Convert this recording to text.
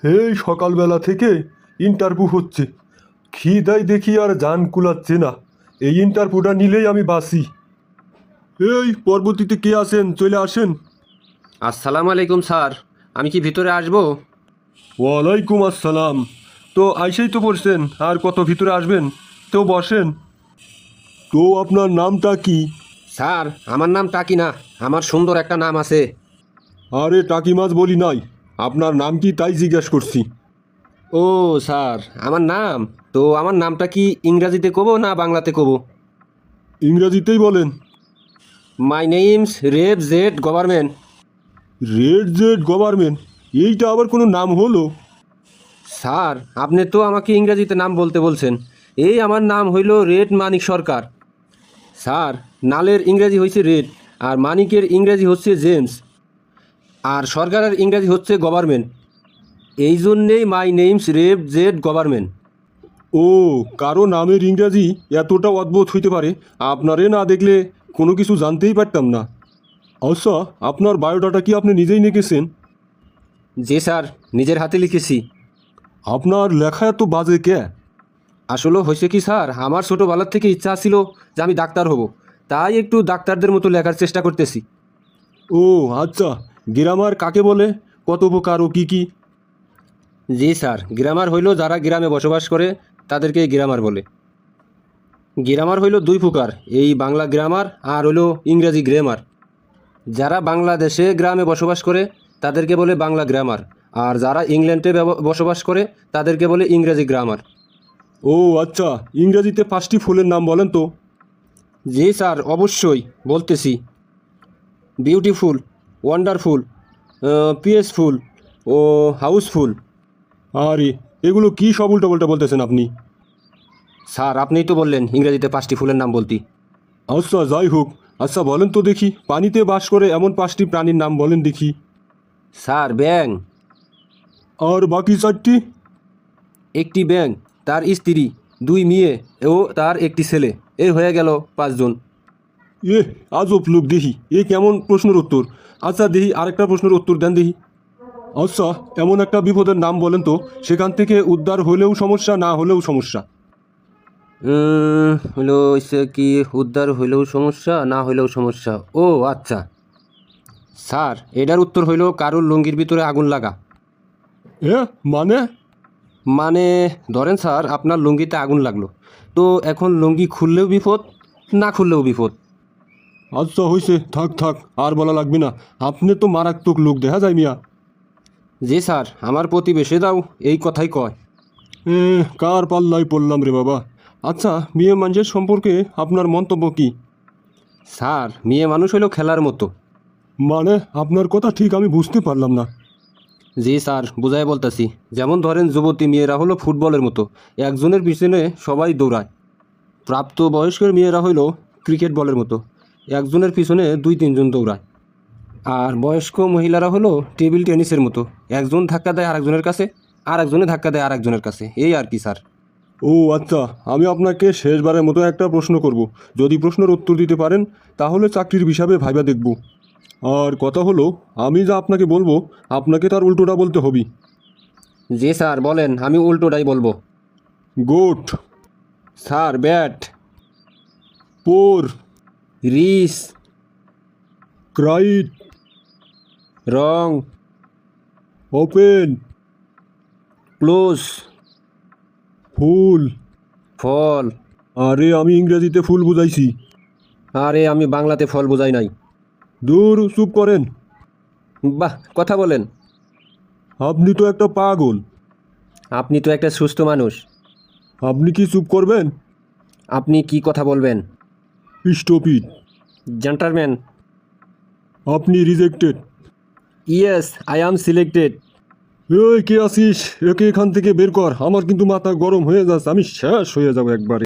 এই সকালবেলা থেকে ইন্টারভিউ হচ্ছে, খিদাই দেখি আর জান কুলাচ্ছে না। এই ইন্টারভিউটা নিলেই আমি বাঁচি। এই পরবর্তীতে কে আছেন, চলে আসেন। আসসালামু আলাইকুম স্যার, আমি কি ভিতরে আসবো? ওয়ালাইকুম আসসালাম। তো আইসেই তো পড়ছেন, আর কত ভিতরে আসবেন? তো বসেন। তো আপনার নামটা কি? স্যার, আমার নাম টাকি না, আমার সুন্দর একটা নাম আছে। আরে টাকি মাছ বলি নাই, আপনার নাম কি তাই জিজ্ঞেস করছি। ও স্যার, আমার নামটা কি ইংরাজিতে কব না বাংলাতে কব? ইংরাজিতেই বলেন। My name's red Z government. Red Z government? এইটা আবার কোনো নাম হলো? স্যার, আপনি তো আমাকে ইংরাজিতে নাম বলতে বলছেন। এই আমার নাম হইল রেড মানিক সরকার। স্যার, নালের ইংরাজি হচ্ছে রেড, আর মানিকের ইংরাজি হচ্ছে জেমস, আর সরকারের ইংরাজি হচ্ছে গভর্নমেন্ট। এই জন্যেই মাই নেইমস রেড জেড গভর্নমেন্ট। ও, কারো নামের ইংরাজি এতটা অদ্ভুত হইতে পারে, আপনারে না দেখলে কোনো কিছু জানতেই পারতাম না। আচ্ছা, আপনার বায়োডাটা কি আপনি নিজেই লিখেছেন? জি স্যার, নিজের হাতে লিখেছি। আপনার লেখা এত বাজে কে? আসলে হয়েছে কি স্যার, আমার ছোটোবেলার থেকে ইচ্ছা ছিল যে আমি ডাক্তার হব, তাই একটু ডাক্তারদের মতো লেখার চেষ্টা করতেছি। ও আচ্ছা, গ্রামার কাকে বলে, কত প্রকার ও কী কী? জি স্যার, গ্রামার হইল যারা গ্রামে বসবাস করে তাদেরকে গ্রামার বলে। গ্রামার হইল দুই প্রকার, এই বাংলা গ্রামার আর হইল ইংরাজি গ্রামার। যারা বাংলাদেশে গ্রামে বসবাস করে তাদেরকে বলে বাংলা গ্রামার, আর যারা ইংল্যান্ডে বসবাস করে তাদেরকে বলে ইংরেজি গ্রামার। ও আচ্ছা, ইংরেজিতে 5টি ফুলের নাম বলেন তো। জি স্যার, অবশ্যই বলতেছি। বিউটিফুল, ওয়ান্ডারফুল, পিসফুল ও হাউসফুল। আরে এগুলো কি সব উল্টোপাল্টা বলতেছেন আপনি? স্যার, আপনিই তো বললেন ইংরেজিতে 5টি ফুলের নাম বলতি। আচ্ছা যাই হোক, আচ্ছা বলেন তো দেখি, পানিতে বাস করে এমন 5টি প্রাণীর নাম বলেন দেখি। স্যার, ব্যাঙ। আর বাকি 4টি? একটি ব্যাঙ, তার স্ত্রী, 2 মেয়ে ও তার একটি ছেলে, এই হয়ে গেল 5 জন। এ আজব লোক দেখি, এ কেমন প্রশ্নের উত্তর? আচ্ছা দেখি আরেকটা প্রশ্নের উত্তর দেন দেখি। আচ্ছা, এমন একটা বিপদের নাম বলেন তো, সেখান থেকে উদ্ধার হলেও সমস্যা, না হলেও সমস্যা। হলো হচ্ছে কি, উদ্ধার হইলেও সমস্যা না হইলেও সমস্যা? ও আচ্ছা স্যার, এটার উত্তর হইল কারোর লুঙ্গির ভিতরে আগুন লাগা। এ মানে? মানে ধরেন স্যার, আপনার লুঙ্গিতে আগুন লাগলো, তো এখন লুঙ্গি খুললেও বিপদ, না খুললেও বিপদ। আচ্ছা হয়েছে, থাক থাক, আর বলা লাগবে না। আপনি তো মারাত্মক লোক দেখা যায় মিয়া। জি স্যার, আমার প্রতিবেশী দাও এই কথাই কয়। এ কার পাল্লাই পড়লাম রে বাবা। আচ্ছা, মেয়ে মানুষের সম্পর্কে আপনার মন্তব্য কি? স্যার, মেয়ে মানুষ হইল খেলার মতো। মানে আপনার কথা ঠিক আমি বুঝতে পারলাম না। জি স্যার, বুঝাই বলতেছি। যেমন ধরেন, যুবতী মেয়েরা হলো ফুটবলের মতো, একজনের পিছনে সবাই দৌড়ায়। প্রাপ্ত বয়স্কের মেয়েরা হইল ক্রিকেট বলের মতো, একজনের পিছনে 2-3 জন দৌড়ায়। আর বয়স্ক মহিলারা হলো টেবিল টেনিসের মতো, একজন ধাক্কা দেয় আরেকজনের কাছে, আর একজনে ধাক্কা দেয় আরেকজনের কাছে, এই আর কি স্যার। ও আচ্ছা, আমি আপনাকে শেষবারের মতো একটা প্রশ্ন করব। যদি প্রশ্নের উত্তর দিতে পারেন তাহলে চাকরির হিসাবে ভাইবা দেখব। আর কথা হলো, আমি যা আপনাকে বলবো আপনাকে তার উল্টোটা বলতে হবে। জি স্যার বলেন, আমি উল্টোটাই বলবো। Goat. Sir, bat. Poor. Rich. Right. Wrong. Open. Close. Full. Fall. আরে আমি ইংরেজিতে ফুল বুঝাইছি। আরে আমি বাংলাতে ফল বোঝাই নাই। দূর, চুপ করেন। বাহ, কথা বলেন। আপনি তো একটা পাগল। আপনি তো একটা সুস্থ মানুষ। আপনি কি চুপ করবেন? আপনি কি কথা বলবেন? স্টপিড। জেন্টালম্যান। আপনি rejected. Yes, I am selected. এই কে আছিস, একে এখান থেকে বের কর, আমার কিন্তু মাথা গরম হয়ে যাচ্ছে, আমি শেষ হয়ে যাবো একবারে।